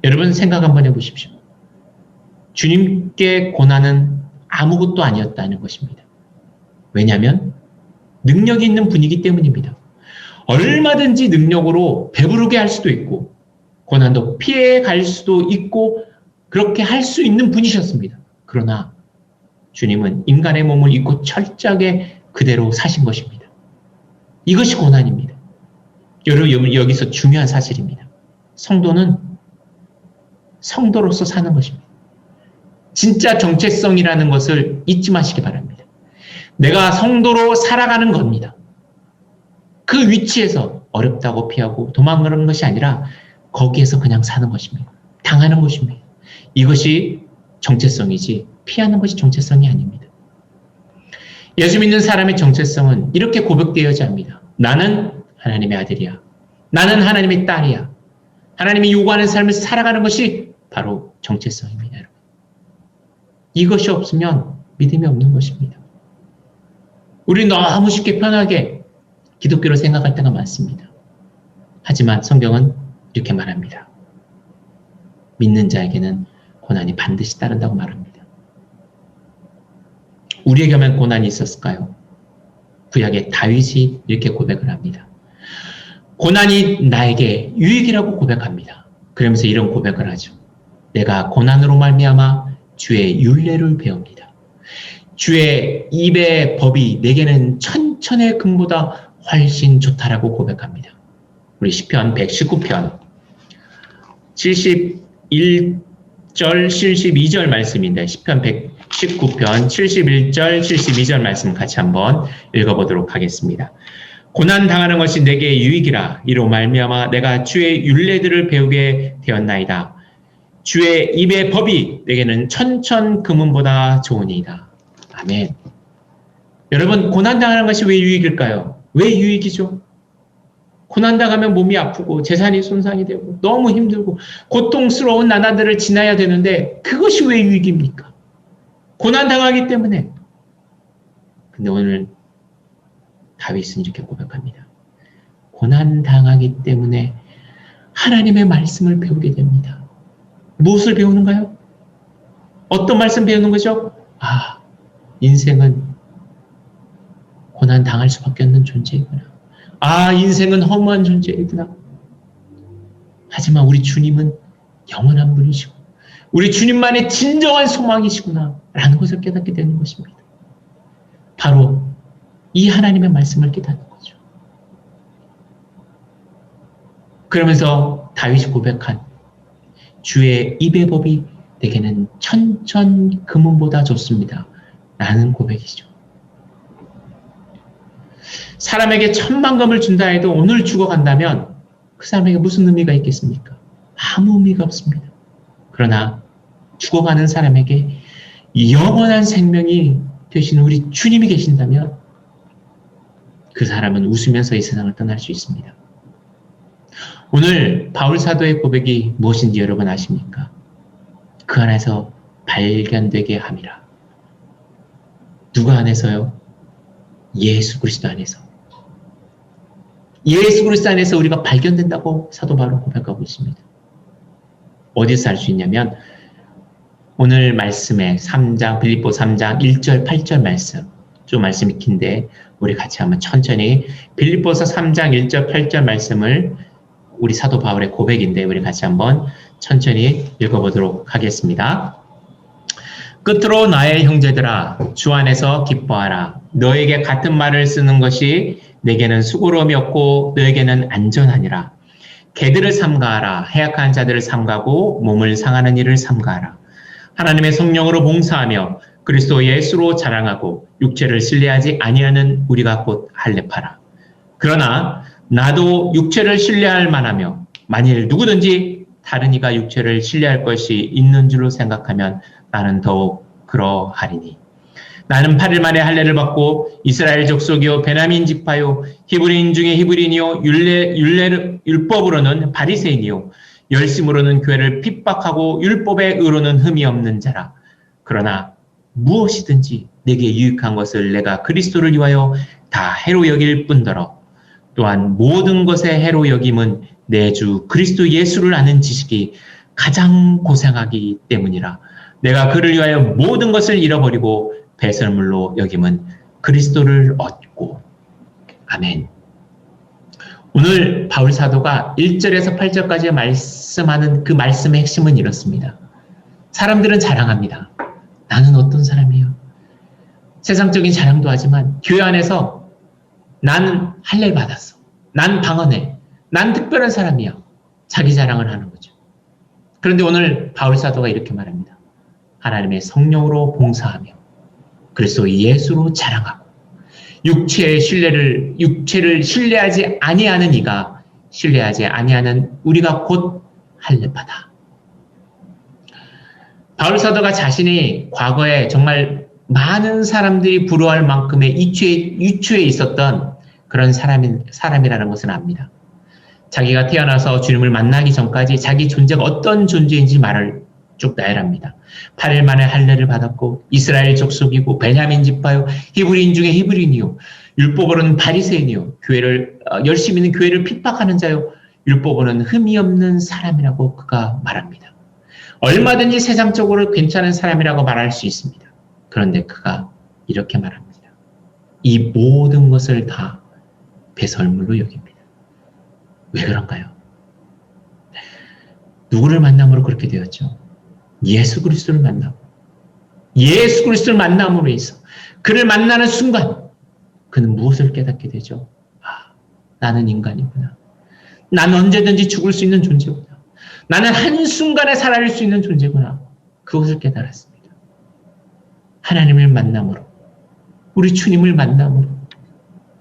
여러분 생각 한번 해보십시오. 주님께 고난은 아무것도 아니었다는 것입니다. 왜냐하면 능력이 있는 분이기 때문입니다. 얼마든지 능력으로 배부르게 할 수도 있고 고난도 피해 갈 수도 있고 그렇게 할 수 있는 분이셨습니다. 그러나 주님은 인간의 몸을 입고 철저하게 그대로 사신 것입니다. 이것이 고난입니다. 여러분 여기서 중요한 사실입니다. 성도는 성도로서 사는 것입니다. 진짜 정체성이라는 것을 잊지 마시기 바랍니다. 내가 성도로 살아가는 겁니다. 그 위치에서 어렵다고 피하고 도망가는 것이 아니라 거기에서 그냥 사는 것입니다. 당하는 것입니다. 이것이 정체성이지 피하는 것이 정체성이 아닙니다. 예수 믿는 사람의 정체성은 이렇게 고백되어야 합니다. 나는 하나님의 아들이야. 나는 하나님의 딸이야. 하나님이 요구하는 삶을 살아가는 것이 바로 정체성입니다. 여러분. 이것이 없으면 믿음이 없는 것입니다. 우리 너무 쉽게 편하게 기독교를 생각할 때가 많습니다. 하지만 성경은 이렇게 말합니다. 믿는 자에게는 고난이 반드시 따른다고 말합니다. 우리에게만 고난이 있었을까요? 구약의 다윗이 이렇게 고백을 합니다. 고난이 나에게 유익이라고 고백합니다. 그러면서 이런 고백을 하죠. 내가 고난으로 말미암아 주의 율례를 배웁니다. 주의 입의 법이 내게는 천천의 금보다 훨씬 좋다라고 고백합니다. 우리 시편 119편 71절 72절 말씀인데 시편 119편 71절 72절 말씀 같이 한번 읽어보도록 하겠습니다. 고난 당하는 것이 내게 유익이라 이로 말미암아 내가 주의 율례들을 배우게 되었나이다. 주의 입의 법이 내게는 천천 금은보다 좋으니이다. 아멘. 여러분, 고난당하는 것이 왜 유익일까요? 왜 유익이죠? 고난당하면 몸이 아프고 재산이 손상이 되고 너무 힘들고 고통스러운 나날들을 지나야 되는데 그것이 왜 유익입니까? 고난당하기 때문에. 근데 오늘 다윗은 이렇게 고백합니다. 고난당하기 때문에 하나님의 말씀을 배우게 됩니다. 무엇을 배우는가요? 어떤 말씀 배우는 거죠? 인생은 고난당할 수밖에 없는 존재이구나. 인생은 허무한 존재이구나. 하지만 우리 주님은 영원한 분이시고 우리 주님만의 진정한 소망이시구나 라는 것을 깨닫게 되는 것입니다. 바로 이 하나님의 말씀을 깨닫는 거죠. 그러면서 다윗이 고백한 주의 입의 법이 내게는 천천 금은보다 좋습니다 라는 고백이죠. 사람에게 10,000,000금을 준다 해도 오늘 죽어간다면 그 사람에게 무슨 의미가 있겠습니까? 아무 의미가 없습니다. 그러나 죽어가는 사람에게 영원한 생명이 되신 우리 주님이 계신다면 그 사람은 웃으면서 이 세상을 떠날 수 있습니다. 오늘 바울 사도의 고백이 무엇인지 여러분 아십니까? 그 안에서 발견되게 함이라. 누가 안에서요? 예수 그리스도 안에서. 예수 그리스도 안에서 우리가 발견된다고 사도 바울은 고백하고 있습니다. 어디서 알 수 있냐면 오늘 말씀에 빌립보 3장 1절 8절 말씀, 좀 말씀이 긴데 우리 같이 한번 천천히 빌립보서 3장 1절 8절 말씀을 우리 사도 바울의 고백인데 우리 같이 한번 천천히 읽어보도록 하겠습니다. 끝으로 나의 형제들아 주 안에서 기뻐하라. 너에게 같은 말을 쓰는 것이 내게는 수고로움이 없고 너에게는 안전하니라. 개들을 삼가하라. 해악한 자들을 삼가고 몸을 상하는 일을 삼가하라. 하나님의 성령으로 봉사하며 그리스도 예수로 자랑하고 육체를 신뢰하지 아니하는 우리가 곧 할례파라. 그러나 나도 육체를 신뢰할 만하며 만일 누구든지 다른 이가 육체를 신뢰할 것이 있는 줄로 생각하면 나는 더욱 그러하리니. 나는 8일 만에 할례를 받고 이스라엘 족속이요 베냐민 지파요 히브리인 중에 히브리인이요 율법으로는 바리새인이요 열심으로는 교회를 핍박하고 율법의 의로는 흠이 없는 자라. 그러나 무엇이든지 내게 유익한 것을 내가 그리스도를 위하여 다 해로 여길 뿐더러 또한 모든 것의 해로 여김은 내 주 그리스도 예수를 아는 지식이 가장 고생하기 때문이라. 내가 그를 위하여 모든 것을 잃어버리고 배설물로 여김은 그리스도를 얻고. 아멘. 오늘 바울 사도가 1절에서 8절까지 말씀하는 그 말씀의 핵심은 이렇습니다. 사람들은 자랑합니다. 나는 어떤 사람이에요? 세상적인 자랑도 하지만 교회 안에서 난 할례를 받았어. 난 방언해. 난 특별한 사람이야. 자기 자랑을 하는 거죠. 그런데 오늘 바울 사도가 이렇게 말합니다. 하나님의 성령으로 봉사하며 그리스도 예수로 자랑하고 육체를 신뢰하지 아니하는 이가 신뢰하지 아니하는 우리가 곧 할례파다. 바울 사도가 자신이 과거에 정말 많은 사람들이 부러워할 만큼의 유추에 있었던 그런 사람이라는 것은 압니다. 자기가 태어나서 주님을 만나기 전까지 자기 존재가 어떤 존재인지 말을 쭉 나열합니다. 8일 만에 할례를 받았고 이스라엘 족속이고 베냐민 지파요 히브리인 중에 히브리인이요 율법으로는 바리새인이요 열심히 있는 교회를 핍박하는 자요 율법으로는 흠이 없는 사람이라고 그가 말합니다. 얼마든지 세상적으로 괜찮은 사람이라고 말할 수 있습니다. 그런데 그가 이렇게 말합니다. 이 모든 것을 다 배설물로 여깁니다. 왜 그런가요? 누구를 만남으로 그렇게 되었죠? 예수 그리스도를 만나고 예수 그리스도를 만남으로 해서 그를 만나는 순간 그는 무엇을 깨닫게 되죠? 나는 인간이구나. 나는 언제든지 죽을 수 있는 존재구나. 나는 한순간에 사라질 수 있는 존재구나. 그것을 깨달았습니다. 하나님을 만남으로 우리 주님을 만남으로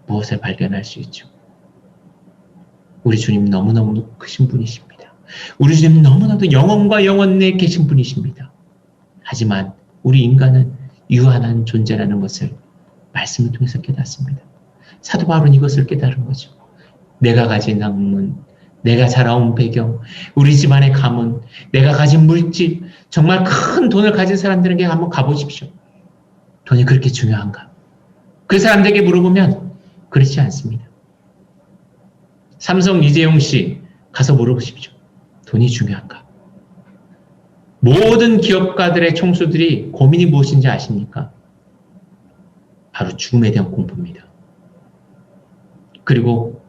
무엇을 발견할 수 있죠? 우리 주님 너무너무 크신 분이십니다. 우리 주님 너무나도 영원과 영원 내에 계신 분이십니다. 하지만 우리 인간은 유한한 존재라는 것을 말씀을 통해서 깨닫습니다. 사도 바울은 이것을 깨달은 거죠. 내가 가진 학문, 내가 자라온 배경, 우리 집안의 가문, 내가 가진 물질, 정말 큰 돈을 가진 사람들에게 한번 가보십시오. 돈이 그렇게 중요한가? 그 사람들에게 물어보면 그렇지 않습니다. 삼성 이재용 씨 가서 물어보십시오. 돈이 중요한가? 모든 기업가들의 총수들이 고민이 무엇인지 아십니까? 바로 죽음에 대한 공포입니다. 그리고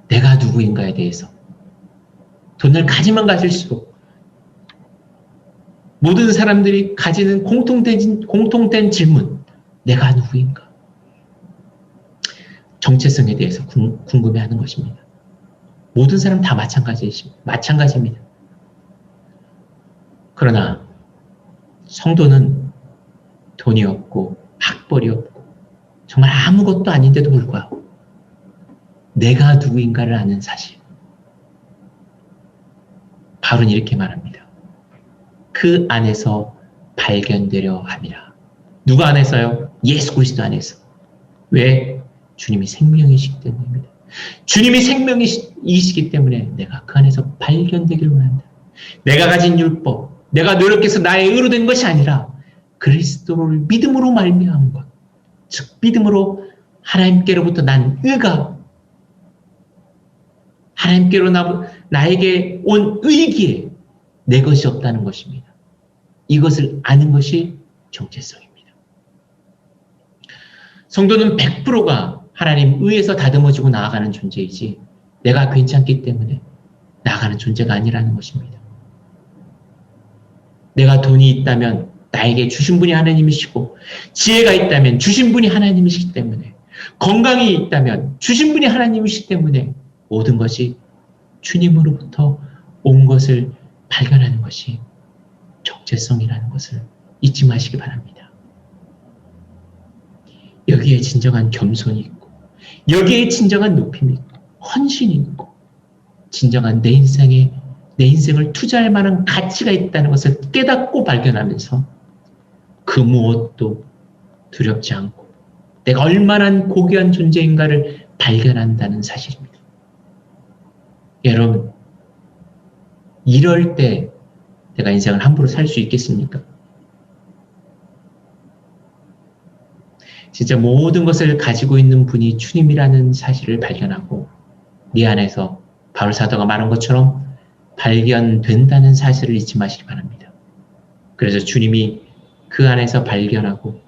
내가 누구인가에 대해서 돈을 가지면 가질수록 모든 사람들이 가지는 공통된 질문, 내가 누구인가? 정체성에 대해서 궁금해하는 것입니다. 모든 사람 다 마찬가지입니다. 그러나 성도는 돈이 없고 학벌이 없고 정말 아무것도 아닌데도 불구하고 내가 누구인가를 아는 사실. 바울은 이렇게 말합니다. 그 안에서 발견되려 함이라. 누가 안에서요? 예수 그리스도 안에서. 왜? 주님이 생명이시기 때문입니다. 주님이 생명이시기 때문에 내가 그 안에서 발견되기를 원한다. 내가 가진 율법, 내가 노력해서 나의 의로 된 것이 아니라 그리스도를 믿음으로 말미암은 것. 즉 믿음으로 하나님께로부터 난 의가 하나님께로 나에게 온 의기에 내 것이 없다는 것입니다. 이것을 아는 것이 정체성입니다. 성도는 100%가 하나님 의에서 다듬어지고 나아가는 존재이지 내가 괜찮기 때문에 나아가는 존재가 아니라는 것입니다. 내가 돈이 있다면 나에게 주신 분이 하나님이시고 지혜가 있다면 주신 분이 하나님이시기 때문에 건강이 있다면 주신 분이 하나님이시기 때문에 모든 것이 주님으로부터 온 것을 발견하는 것이 정체성이라는 것을 잊지 마시기 바랍니다. 여기에 진정한 겸손이 있고 여기에 진정한 높임이 있고 헌신이 있고 진정한 내 인생을 투자할 만한 가치가 있다는 것을 깨닫고 발견하면서 그 무엇도 두렵지 않고 내가 얼마나 고귀한 존재인가를 발견한다는 사실입니다. 여러분, 이럴 때 내가 인생을 함부로 살 수 있겠습니까? 진짜 모든 것을 가지고 있는 분이 주님이라는 사실을 발견하고 네 안에서 바울 사도가 말한 것처럼 발견된다는 사실을 잊지 마시기 바랍니다. 그래서 주님이 그 안에서 발견하고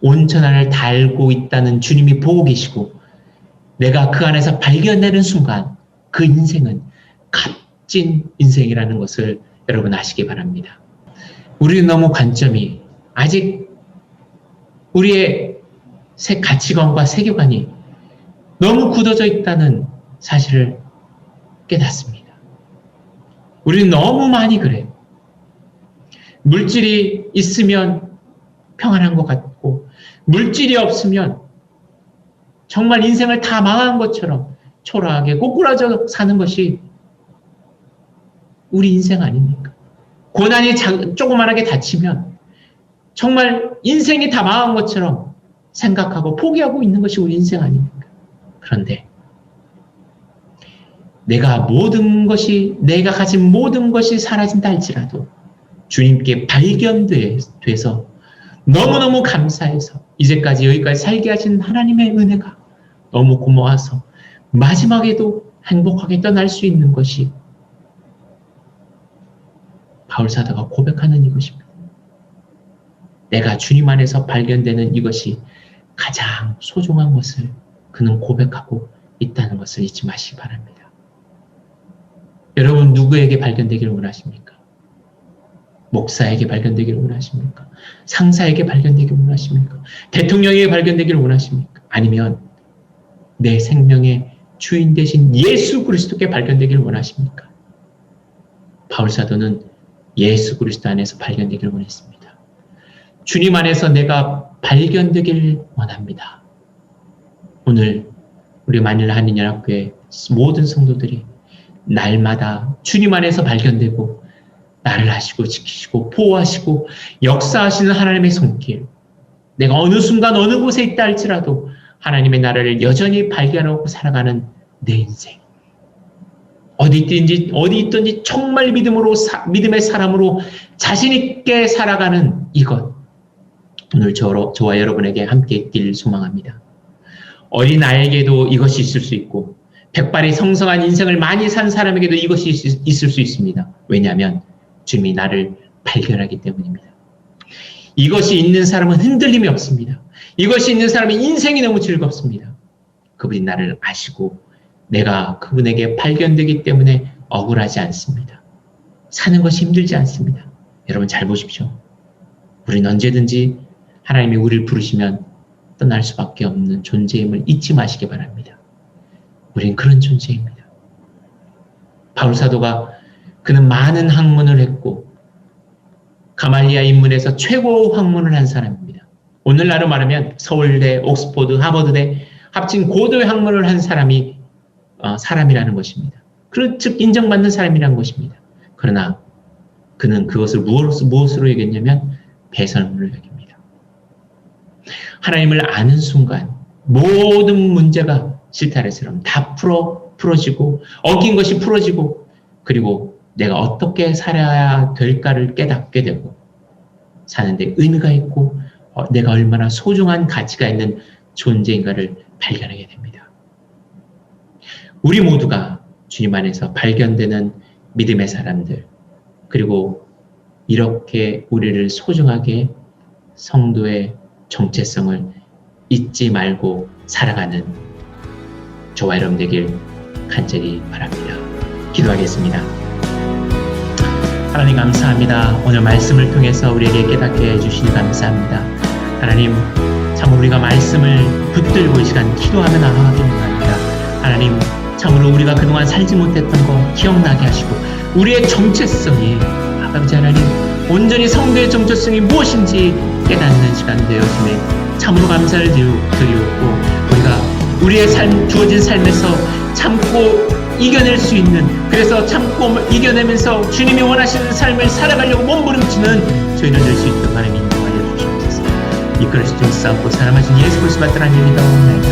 온천하를 달고 있다는 주님이 보고 계시고 내가 그 안에서 발견되는 순간 그 인생은 값진 인생이라는 것을 여러분 아시기 바랍니다. 우리는 너무 관점이 아직 우리의 가치관과 세계관이 너무 굳어져 있다는 사실을 깨닫습니다. 우리는 너무 많이 그래요. 물질이 있으면 평안한 것 같고 물질이 없으면 정말 인생을 다 망한 것처럼 초라하게 꼬꾸라져 사는 것이 우리 인생 아닙니까? 고난이 조그만하게 닥치면 정말 인생이 다 망한 것처럼 생각하고 포기하고 있는 것이 우리 인생 아닙니까? 그런데 내가 가진 모든 것이 사라진다 할지라도 주님께 발견돼서 너무너무 감사해서 이제까지 여기까지 살게 하신 하나님의 은혜가 너무 고마워서 마지막에도 행복하게 떠날 수 있는 것이 바울 사도가 고백하는 이것입니다. 내가 주님 안에서 발견되는 이것이 가장 소중한 것을 그는 고백하고 있다는 것을 잊지 마시기 바랍니다. 여러분 누구에게 발견되기를 원하십니까? 목사에게 발견되기를 원하십니까? 상사에게 발견되기를 원하십니까? 대통령에게 발견되기를 원하십니까? 아니면 내 생명의 주인 되신 예수 그리스도께 발견되기를 원하십니까? 바울 사도는 예수 그리스도 안에서 발견되기를 원했습니다. 주님 안에서 내가 발견되기를 원합니다. 오늘 우리 만일 한인연합교회 모든 성도들이 날마다 주님 안에서 발견되고 나를 하시고 지키시고 보호하시고 역사하시는 하나님의 손길, 내가 어느 순간 어느 곳에 있다 할지라도 하나님의 나라를 여전히 발견하고 살아가는 내 인생, 어디 있든지 정말 믿음의 사람으로 자신 있게 살아가는 이것, 오늘 저와 여러분에게 함께 있길 소망합니다. 어린 아이에게도 이것이 있을 수 있고 백발이 성성한 인생을 많이 산 사람에게도 이것이 있을 수 있습니다. 왜냐하면 주님이 나를 발견하기 때문입니다. 이것이 있는 사람은 흔들림이 없습니다. 이것이 있는 사람은 인생이 너무 즐겁습니다. 그분이 나를 아시고 내가 그분에게 발견되기 때문에 억울하지 않습니다. 사는 것이 힘들지 않습니다. 여러분 잘 보십시오. 우리는 언제든지 하나님이 우리를 부르시면 떠날 수밖에 없는 존재임을 잊지 마시기 바랍니다. 우린 그런 존재입니다. 바울 사도가 그는 많은 학문을 했고 가말리아 인문에서 최고 학문을 한 사람입니다. 오늘날로 말하면 서울대, 옥스퍼드, 하버드대 합친 고도의 학문을 한 사람이 사람이라는 것입니다. 즉 인정받는 사람이라는 것입니다. 그러나 그는 그것을 무엇으로 여겼냐면 배설물로 여깁니다. 하나님을 아는 순간 모든 문제가 실타래처럼 다 풀어지고 어긴 것이 풀어지고 그리고 내가 어떻게 살아야 될까를 깨닫게 되고 사는데 의미가 있고 내가 얼마나 소중한 가치가 있는 존재인가를 발견하게 됩니다. 우리 모두가 주님 안에서 발견되는 믿음의 사람들, 그리고 이렇게 우리를 소중하게 성도의 정체성을 잊지 말고 살아가는 저와 여러분 되길 간절히 바랍니다. 기도하겠습니다. 하나님 감사합니다. 오늘 말씀을 통해서 우리에게 깨닫게 해주시니 감사합니다. 하나님 참으로 우리가 말씀을 붙들고 이 시간 기도하며 나아가기 원합니다. 하나님 참으로 우리가 그동안 살지 못했던 거 기억나게 하시고 우리의 정체성이 아버지 하나님 온전히 성도의 정체성이 무엇인지 깨닫는 시간 되어주네 참으로 감사를 드리고 우리가 우리의 주어진 삶에서 참고 이겨낼 수 있는, 그래서 참고 이겨내면서 주님이 원하시는 삶을 살아가려고 몸부림치는 저희를 될 수 있도록 하나님 인도하여 주시옵소서. 이끌어 주신 싸우고 사랑하신 예수 그리스도 받들한 일이 너무나이다.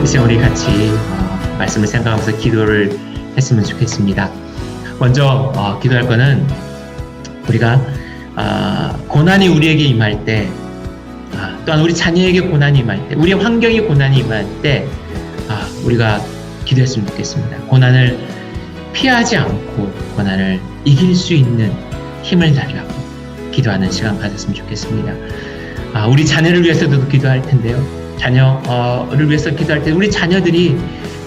이 시간 우리 같이 말씀을 생각하면서 기도를 했으면 좋겠습니다. 먼저 기도할 거는 우리가 고난이 우리에게 임할 때, 또한 우리 자녀에게 고난이 임할 때, 우리의 환경에 고난이 임할 때 우리가 기도했으면 좋겠습니다. 고난을 피하지 않고 고난을 이길 수 있는 힘을 달라고 기도하는 시간 가졌으면 좋겠습니다. 우리 자녀를 위해서도 기도할 텐데요. 자녀를 위해서 기도할 때 우리 자녀들이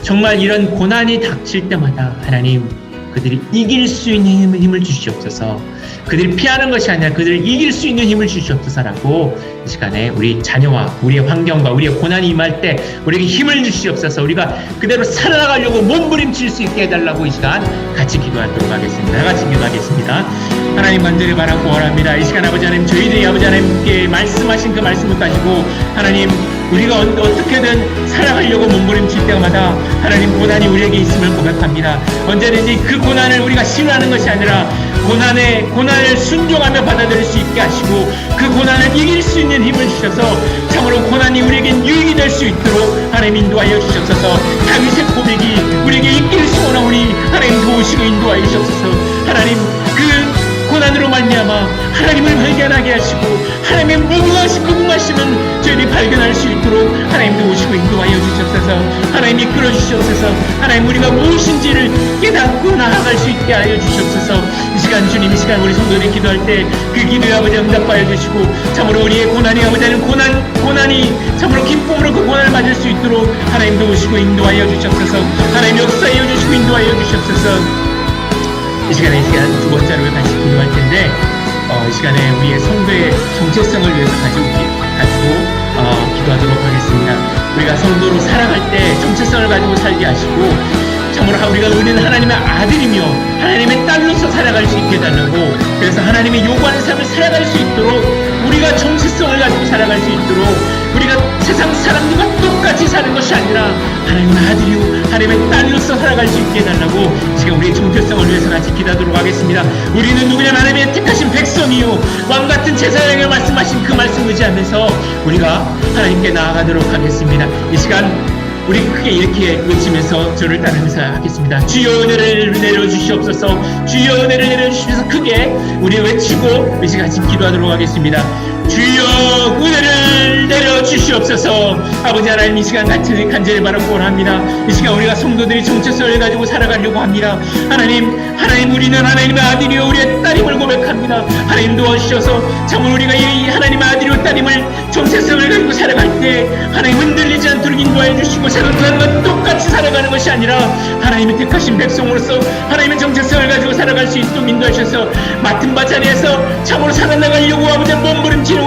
정말 이런 고난이 닥칠 때마다 하나님 그들이 이길 수 있는 힘을 주시옵소서. 그들이 피하는 것이 아니라 그들을 이길 수 있는 힘을 주시옵소서라고 이 시간에 우리 자녀와 우리의 환경과 우리의 고난이 임할 때 우리에게 힘을 주시옵소서. 우리가 그대로 살아나가려고 몸부림칠 수 있게 해달라고 이 시간 같이 기도하도록 하겠습니다. 같이 기도하겠습니다. 하나님 간절히 바라고 원합니다. 이 시간 아버지 하나님 저희들이 아버지 하나님께 말씀하신 그 말씀을 가지고 하나님 우리가 어떻게든 살아가려고 몸부림칠 때마다 하나님 고난이 우리에게 있음을 고백합니다. 언제든지 그 고난을 우리가 싫어하는 것이 아니라 고난을 순종하며 받아들일 수 있게 하시고 그 고난을 이길 수 있는 힘을 주셔서 참으로 고난이 우리에겐 유익이 될 수 있도록 하나님 인도하여 주셔서 다윗의 고백이 우리에게 있기를 소원하오니 하나님 도우시고 인도하여 주셔서 하나님 그 고난으로 말미암아 하나님을 발견하게 하시고 하나님의 무궁하신 말씀은 저희들이 발견할 수 있도록 하나님 도우시고 인도하여 주셔서 하나님 이끌어 주시옵소서. 하나님 우리가 무엇인지를 깨닫고 나아갈 수 있게 하여 주시옵소서. 이 시간 주님 이 시간 우리 성도들이 기도할 때 그 기도에 아버지 응답하여 주시고 참으로 우리의 고난이 아버지 하나님 고난이 참으로 기쁨으로 그 고난을 맞을 수 있도록 하나님 도우시고 인도하여 주시옵소서. 하나님 역사하여 주시고 인도하여 주시옵소서. 이 시간 두 번째로 다시 기도할 텐데 이 시간에 우리의 성도의 정체성을 위해서 가지고 기도하도록 하겠습니다. 우리가 성도로 살아갈 때 정체성을 가지고 살게 하시고 참으로 우리는 하나님의 아들이며 하나님의 딸로서 살아갈 수 있게 해달라고, 그래서 하나님이 요구하는 삶을 살아갈 수 있도록 우리가 정체성을 가지고 살아갈 수 있도록 우리가 세상 사람들과 똑같이 사는 것이 아니라 하나님의 아들이요 하나님의 딸로서 살아갈 수 있게 해달라고 지금 우리의 정체성을 위해서 같이 기도하도록 하겠습니다. 우리는 누구냐? 하나님의 택하신 백성이요 왕같은 제사장을 말씀하신 그 말씀 의지하면서 우리가 하나님께 나아가도록 하겠습니다. 이 시간 우리 크게 이렇게 외치면서 저를 따르면서 하겠습니다. 주여 은혜를 내려주시옵소서. 주여 은혜를 내려주시면서 크게 우리 외치고 이제 같이 기도하도록 하겠습니다. 주여 은혜를 내려주시옵소서. 아버지 하나님, 이 시간 간절히 바라고 원합니다. 이 시간 우리가 성도들이 정체성을 가지고 살아가려고 합니다. 하나님 우리는 하나님의 아들이요 우리의 딸임을 고백합니다. 하나님 도와주셔서 참으로 우리가 이 하나님의 아들이요 딸임을 정체성을 가지고 살아갈 때 하나님 흔들리지 않도록 인도하여 주시고 세상 사람과 똑같이 살아가는 것이 아니라 하나님의 택하신 백성으로서 하나님의 정체성을 가지고 살아갈 수 있도록 인도하여 주셔서 맡은 바 자리에서 참으로 살아나가려고 아버지 몸부림치는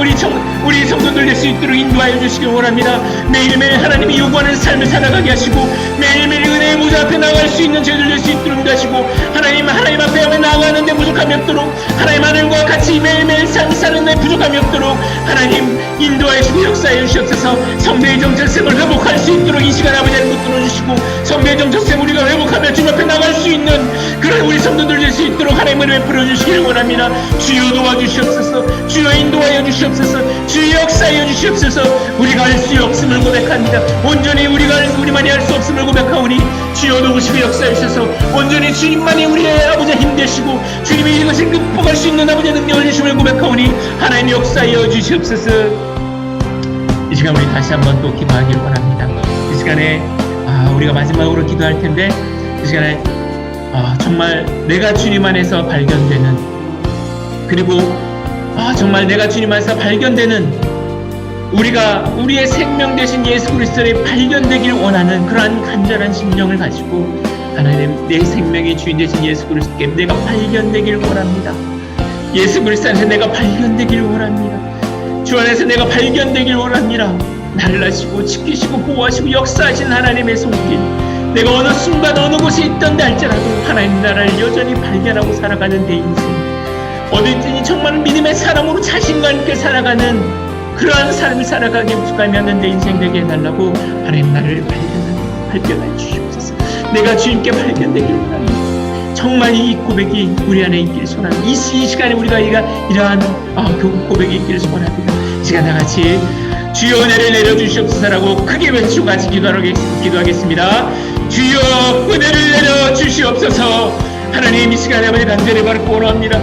우리 성도들 될 수 있도록 인도하여 주시길 원합니다. 매일매일 하나님이 요구하는 삶을 살아가게 하시고 매일매일 은혜의 보좌 앞에 나아갈 수 있는 저희들 될 수 있도록 인도하시고 하나님 앞에 나아가는데 부족함이 없도록 하나님 하늘과 같이 매일매일 삶 사는 데 부족함이 없도록 하나님 인도하여 주시고 역사해 주시옵소서. 성도의 정체성을 회복할 수 있도록 이 시간 아버지 하나님 붙들어 주시고 성도의 정체성 우리가 회복하며 주님 앞에 나갈 수 있는 그런 우리 성도들 될 수 있도록 하나님을 베풀어 주시기를 원합니다. 주여 도와주시옵소서. 주여 인도하여 주시옵소서. 주여 역사하여 주시옵소서. 우리가 할 수 없음을 고백합니다. 온전히 우리만이 할 수 없음을 고백하오니 주여 도우시고 역사해 주셔서 온전히 주님만이 우리의 아버지 힘 되시고 주님이 이것을 극복할 수 있는 아버지 능력을 주심을 고백하오니 하나님 역사하여 주시옵소서. 이 시간 우리 다시 한번 또 기도하길 원합니다. 이 시간에 우리가 마지막으로 기도할 텐데 이 시간에 정말 내가 주님 안에서 발견되는 그리고 정말 내가 주님 안에서 발견되는 우리의 생명 되신 예수 그리스도의 발견되길 원하는 그러한 간절한 심령을 가지고 하나님 내 생명의 주인 되신 예수 그리스도께 내가 발견되길 원합니다. 예수 그리스도 안에서 내가 발견되길 원합니다. 주 안에서 내가 발견되길 원합니다. 나를 아시고 지키시고 보호하시고 역사하신 하나님의 손길 내가 어느 순간 어느 곳에 있던데 할지라도 하나님 나라를 여전히 발견하고 살아가는 내 인생 어디든지 정말 믿음의 사람으로 자신과 함께 살아가는 그러한 삶을 살아가게 부족하면 내 인생 되게 해달라고 하나님 나를 발견해 주시옵소서. 내가 주님께 발견되길 원합니다. 정말 이 고백이 우리 안에 있길 소원합니다. 이 시간에 우리가 이러한 고백이 있기를 소원합니다. 이 시간 다 같이 주여 은혜를 내려주시옵소서라고 크게 외치고 같이 기도하겠습니다. 주여 은혜를 내려주시옵소서. 하나님 이 시간에 아버지 간절히 바라고 원합니다.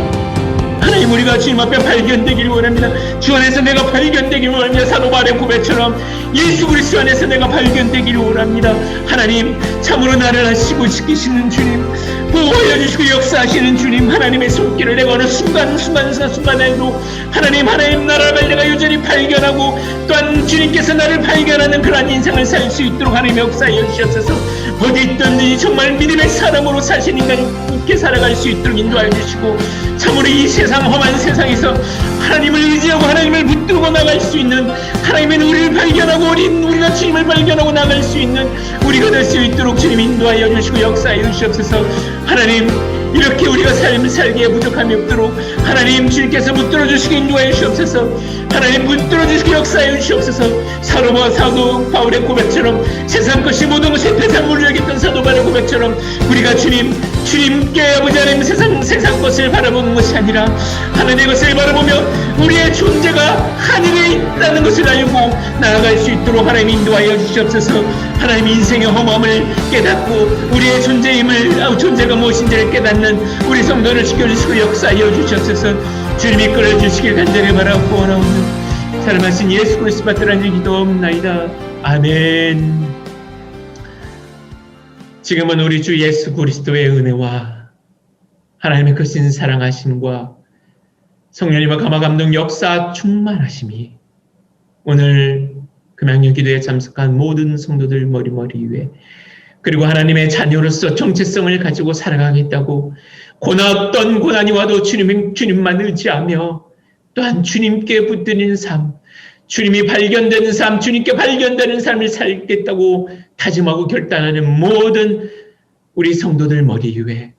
하나님 우리가 주님 앞에 발견되기를 원합니다. 주 안에서 내가 발견되기를 원합니다. 사도 바울의 고백처럼 예수 그리스도 안에서 내가 발견되기를 원합니다. 하나님 참으로 나를 하시고 지키시는 주님 보호하여 주시고 역사하시는 주님 하나님의 손길을 내가 어느 순간에도 하나님 나라를 내가 여전히 발견하고 또한 주님께서 나를 발견하는 그러한 인생을 살 수 있도록 하나님의 역사하여 주시옵소서. 어디 있든지 정말 믿음의 사람으로 사신 인간이 있게 살아갈 수 있도록 인도하여 주시고 참으로 이 세상 험한 세상에서 하나님을 의지하고 하나님을 붙들고 나갈 수 있는 하나님의 우리를 발견하고 우리가 주님을 발견하고 나갈 수 있는 우리가 될 수 있도록 주님 인도하여 주시고 역사하여 주시옵소서. 하나님 이렇게 우리가 삶을 살기에 부족함이 없도록 하나님 주님께서 붙들어 주시고 인도하여 주시옵소서. 하나님 붙들어 주시고 역사하여 주시옵소서. 사도 바울의 고백처럼 세상 것이 모든 것이 배상물을 여겼던 사도 바울의 고백처럼 우리가 주님께 아버지 하나님 세상 것을 바라보는 것이 아니라 하나님의 것을 바라보며 우리의 존재가 하늘에 있다는 것을 알고 나아갈 수 있도록 하나님 인도하여 주시옵소서. 하나님 인생의 허무함을 깨닫고 우리의 존재가 무엇인지를 깨닫는 우리 성도를 지켜주시고 역사하여 주시옵소서. 주님이 이끌어주시길 간절히 바라고 원하오는 사랑하신 예수 그리스도 받들어는 기도옵나이다. 아멘. 지금은 우리 주 예수 그리스도의 은혜와 하나님의 크신 사랑하심과 성령님의 감화 감동 역사 충만하심이 오늘 금양여 기도에 참석한 모든 성도들 머리 위에 그리고 하나님의 자녀로서 정체성을 가지고 살아가겠다고 어떤 고난이 와도 주님만 의지하며 또한 주님께 붙드는 삶, 주님이 발견되는 삶, 주님께 발견되는 삶을 살겠다고 다짐하고 결단하는 모든 우리 성도들 머리 위에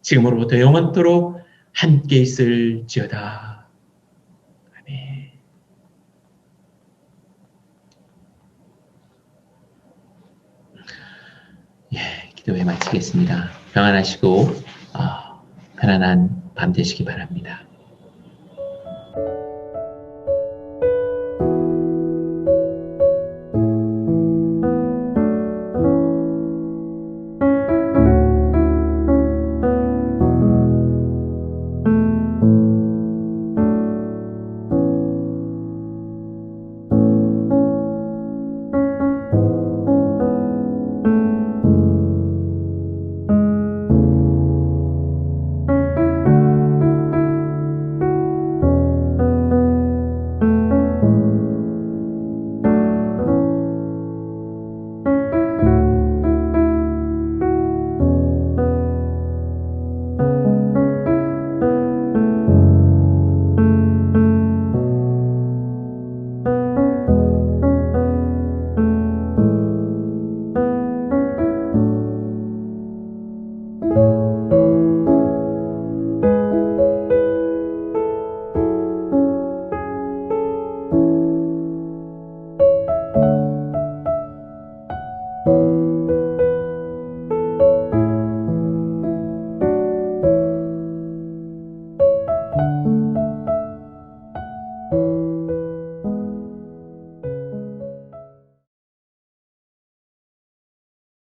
지금으로부터 영원토록 함께 있을지어다. 아멘. 기도회 마치겠습니다. 평안하시고 편안한 밤 되시기 바랍니다.